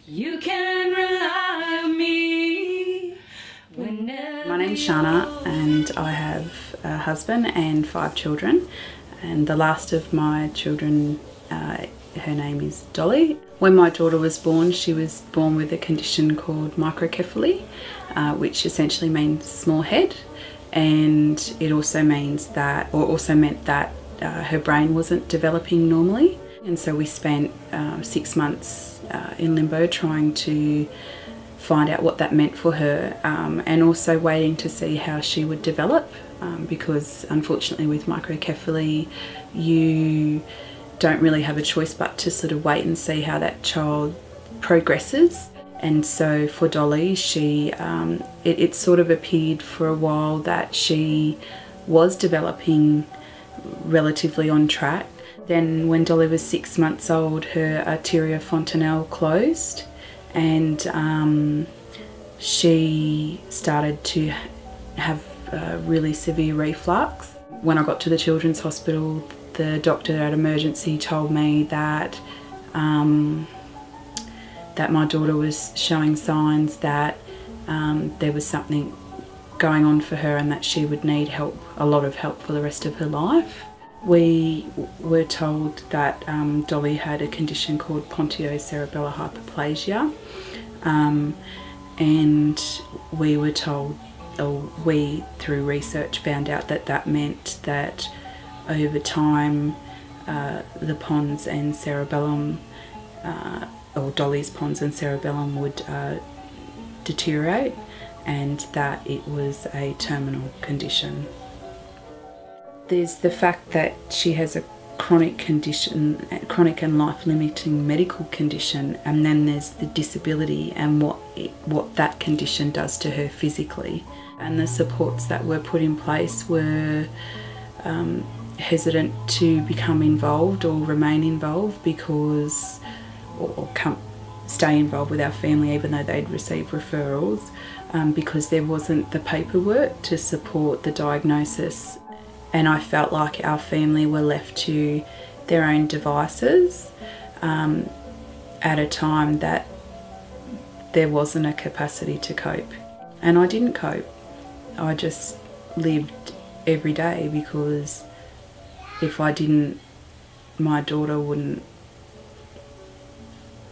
You can rely on me whenever. My name's Shanna and I have a husband and 5 children, and the last of my children, her name is Dolly. When my daughter was born, she was born with a condition called microcephaly, which essentially means small head, and it also means that, or also meant that her brain wasn't developing normally. And so we spent 6 months in limbo trying to find out what that meant for her, and also waiting to see how she would develop, because unfortunately with microcephaly you don't really have a choice but to sort of wait and see how that child progresses. And so for Dolly, it sort of appeared for a while that she was developing relatively on track. Then when Dolly was 6 months old, her arteria fontanelle closed, and she started to have really severe reflux. When I got to the Children's Hospital, the doctor at emergency told me that that my daughter was showing signs that there was something going on for her and that she would need help, a lot of help for the rest of her life. We were told that Dolly had a condition called pontocerebellar hyperplasia, and we were told, or we through research found out that that meant that over time the pons and cerebellum, or Dolly's pons and cerebellum would deteriorate, and that it was a terminal condition. There's the fact that she has a chronic condition, chronic and life-limiting medical condition, and then there's the disability and what that condition does to her physically. And the supports that were put in place were hesitant to become involved or remain involved because, or stay involved with our family even though they'd received referrals, because there wasn't the paperwork to support the diagnosis. And I felt like our family were left to their own devices at a time that there wasn't a capacity to cope. And I didn't cope. I just lived every day, because if I didn't, my daughter wouldn't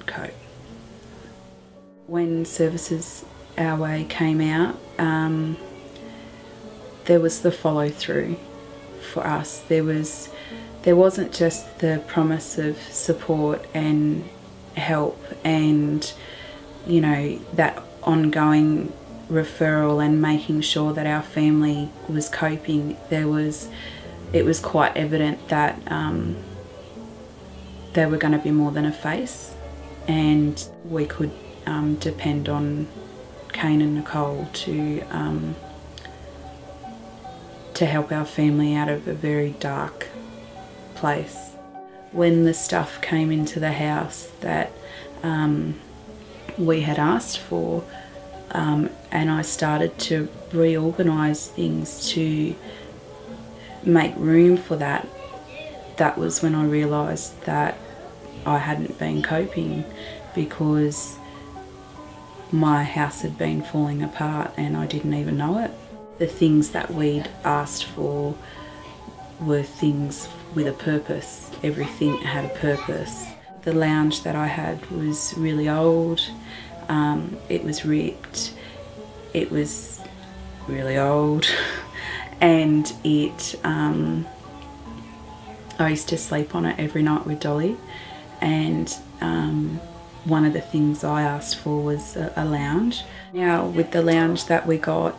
cope. When Services Our Way came out, there was the follow through for us. There wasn't just the promise of support and help and, you know, that ongoing referral and making sure that our family was coping. It was quite evident that they were going to be more than a face, and we could depend on Kane and Nicole to help our family out of a very dark place. When the stuff came into the house that we had asked for, and I started to reorganise things to make room for that, that was when I realised that I hadn't been coping, because my house had been falling apart and I didn't even know it. The things that we'd asked for were things with a purpose. Everything had a purpose. The lounge that I had was really old. It was ripped. It was really old. And I used to sleep on it every night with Dolly. And one of the things I asked for was a lounge. Now with the lounge that we got,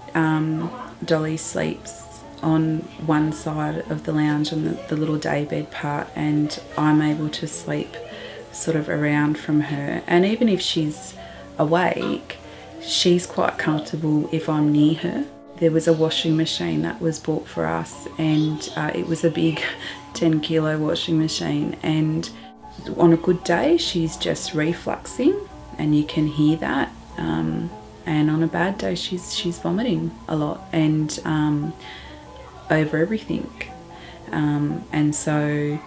Dolly sleeps on one side of the lounge on the little daybed part, and I'm able to sleep sort of around from her. And even if she's awake, she's quite comfortable if I'm near her. There was a washing machine that was bought for us, and it was a big 10 kilo washing machine, and on a good day she's just refluxing and you can hear that, and on a bad day she's vomiting a lot and over everything, and so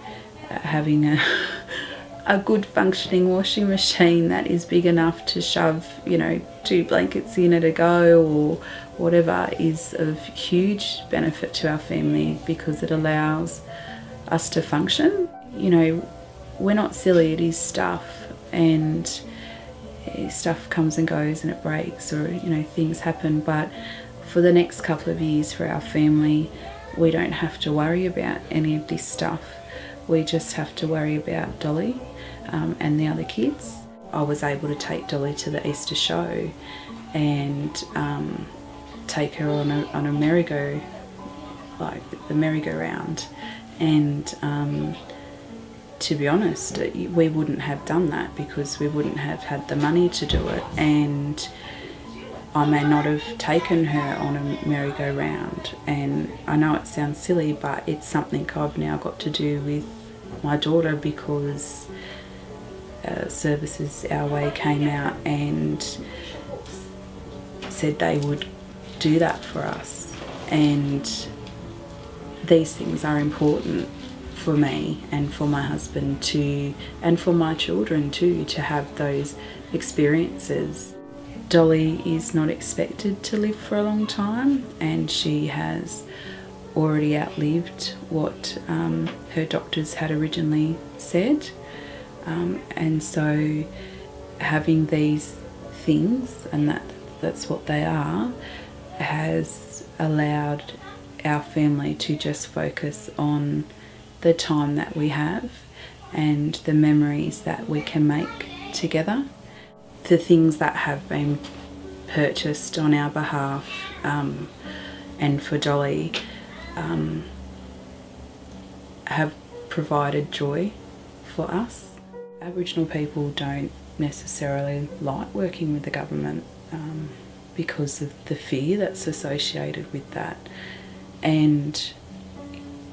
having a good functioning washing machine that is big enough to shove, 2 blankets in at a go or whatever is of huge benefit to our family because it allows us to function. We're not silly, it is stuff, and stuff comes and goes and it breaks or, things happen, but for the next couple of years for our family, we don't have to worry about any of this stuff. We just have to worry about Dolly and the other kids. I was able to take Dolly to the Easter show and take her on a merry-go, like the merry-go-round. And to be honest, we wouldn't have done that because we wouldn't have had the money to do it. And I may not have taken her on a merry-go-round. And I know it sounds silly, but it's something I've now got to do with my daughter because Services Our Way came out and said they would do that for us. And these things are important for me and for my husband too, and for my children too, to have those experiences. Dolly is not expected to live for a long time, and she has already outlived what her doctors had originally said. And so having these things, and that's what they are, has allowed our family to just focus on the time that we have and the memories that we can make together. The things that have been purchased on our behalf and for Dolly have provided joy for us. Aboriginal people don't necessarily like working with the government because of the fear that's associated with that. And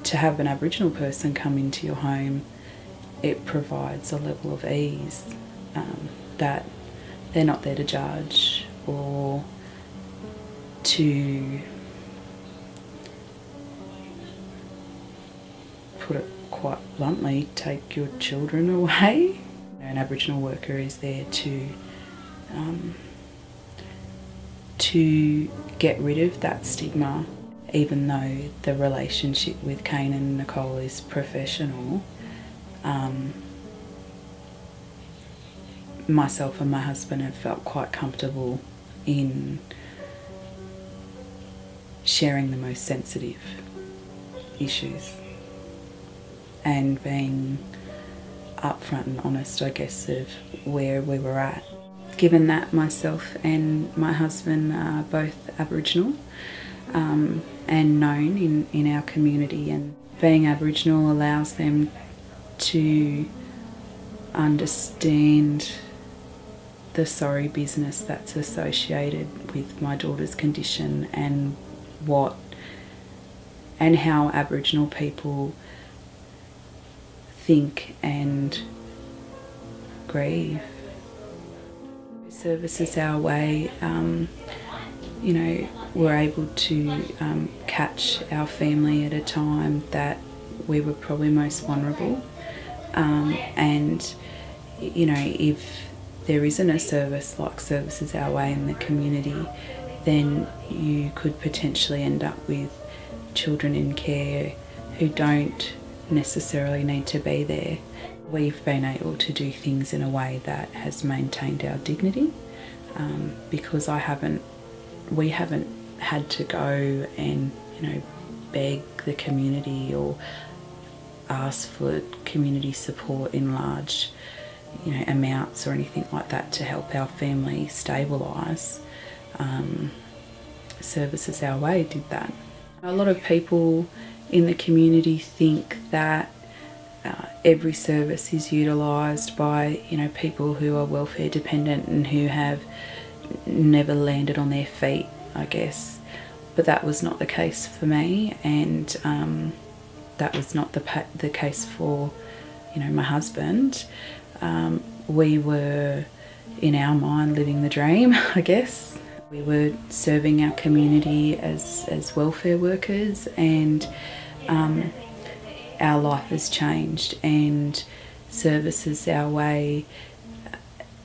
to have an Aboriginal person come into your home, it provides a level of ease that they're not there to judge or to, put it quite bluntly, take your children away. An Aboriginal worker is there to get rid of that stigma. Even though the relationship with Kane and Nicole is professional, myself and my husband have felt quite comfortable in sharing the most sensitive issues and being upfront and honest, I guess, of where we were at. Given that myself and my husband are both Aboriginal and known in our community, and being Aboriginal allows them to understand the sorry business that's associated with my daughter's condition and how Aboriginal people think and grieve. Services Our Way, we're able to catch our family at a time that we were probably most vulnerable. And, if there isn't a service like Services Our Way in the community, then you could potentially end up with children in care who don't necessarily need to be there. We've been able to do things in a way that has maintained our dignity because we haven't had to go and, beg the community or ask for community support in large, amounts or anything like that to help our family stabilise. Services Our Way did that. A lot of people in the community think that every service is utilised by, people who are welfare dependent and who have never landed on their feet, I guess. But that was not the case for me, and that was not the case for, my husband. We were, in our mind, living the dream, I guess. We were serving our community as welfare workers, and our life has changed, and Services Our Way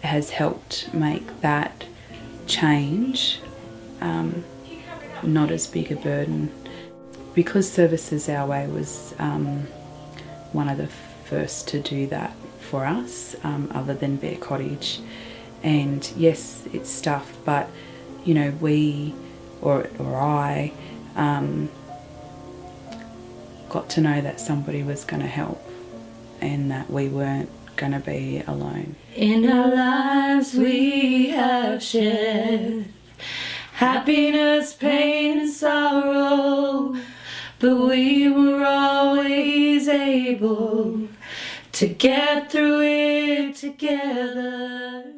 has helped make that change not as big a burden. Because Services Our Way was one of the first to do that for us, other than Bear Cottage. And yes, it's tough, but you know, we or I got to know that somebody was going to help and that we weren't going to be alone. In our lives we have shared happiness, pain and sorrow, but we were always able to get through it together.